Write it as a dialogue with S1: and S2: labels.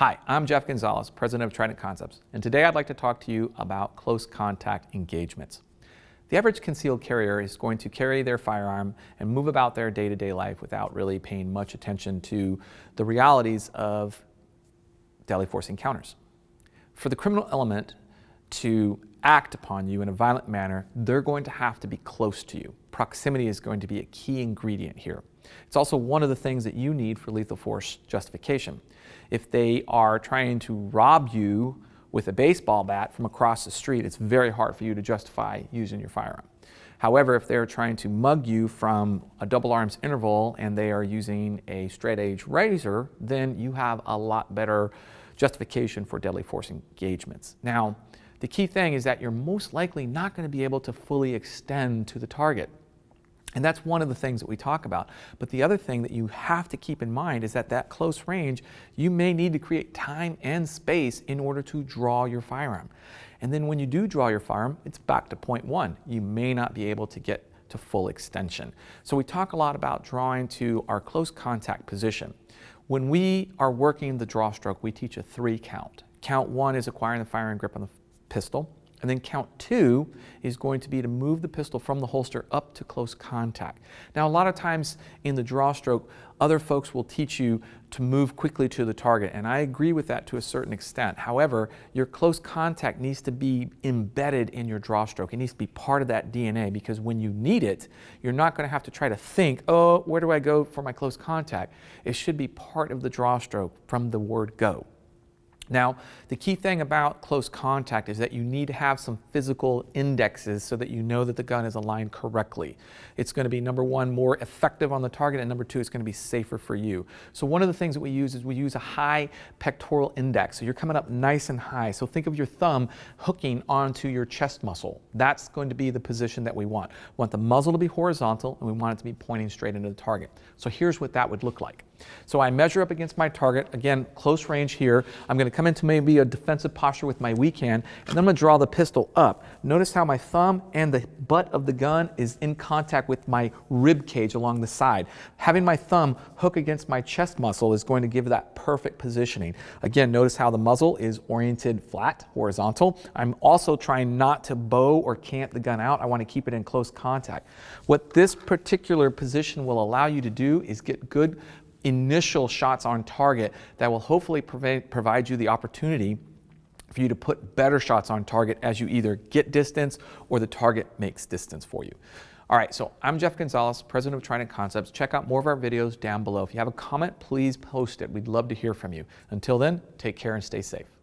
S1: Hi, I'm Jeff Gonzalez, president of Trident Concepts, and today I'd like to talk to you about close contact engagements. The average concealed carrier is going to carry their firearm and move about their day-to-day life without really paying much attention to the realities of deadly force encounters. For the criminal element to act upon you in a violent manner, they're going to have to be close to you. Proximity is going to be a key ingredient here. It's also one of the things that you need for lethal force justification. If they are trying to rob you with a baseball bat from across the street, it's very hard for you to justify using your firearm. However, if they're trying to mug you from a double arms interval and they are using a straight edge razor, then you have a lot better justification for deadly force engagements. Now, the key thing is that you're most likely not going to be able to fully extend to the target. And that's one of the things that we talk about. But the other thing that you have to keep in mind is that close range, you may need to create time and space in order to draw your firearm. And then when you do draw your firearm, it's back to point one. You may not be able to get to full extension. So we talk a lot about drawing to our close contact position. When we are working the draw stroke, we teach a 3 count. Count 1 is acquiring the firing grip on the pistol. And then count 2 is going to be to move the pistol from the holster up to close contact. Now, a lot of times in the draw stroke, other folks will teach you to move quickly to the target, and I agree with that to a certain extent. However, your close contact needs to be embedded in your draw stroke. It needs to be part of that DNA, because when you need it, you're not going to have to try to think, oh, where do I go for my close contact? It should be part of the draw stroke from the word go. Now, the key thing about close contact is that you need to have some physical indexes so that you know that the gun is aligned correctly. It's going to be, number one, more effective on the target, and number two, it's going to be safer for you. So one of the things that we use is we use a high pectoral index. So you're coming up nice and high. So think of your thumb hooking onto your chest muscle. That's going to be the position that we want. We want the muzzle to be horizontal, and we want it to be pointing straight into the target. So here's what that would look like. So I measure up against my target, again, close range here. I'm going to come into maybe a defensive posture with my weak hand, and then I'm going to draw the pistol up. Notice how my thumb and the butt of the gun is in contact with my rib cage along the side. Having my thumb hook against my chest muscle is going to give that perfect positioning. Again, notice how the muzzle is oriented flat, horizontal. I'm also trying not to bow or cant the gun out. I want to keep it in close contact. What this particular position will allow you to do is get good initial shots on target that will hopefully provide you the opportunity for you to put better shots on target as you either get distance or the target makes distance for you. All right, so I'm Jeff Gonzalez, president of Trident Concepts. Check out more of our videos down below. If you have a comment, please post it. We'd love to hear from you. Until then, take care and stay safe.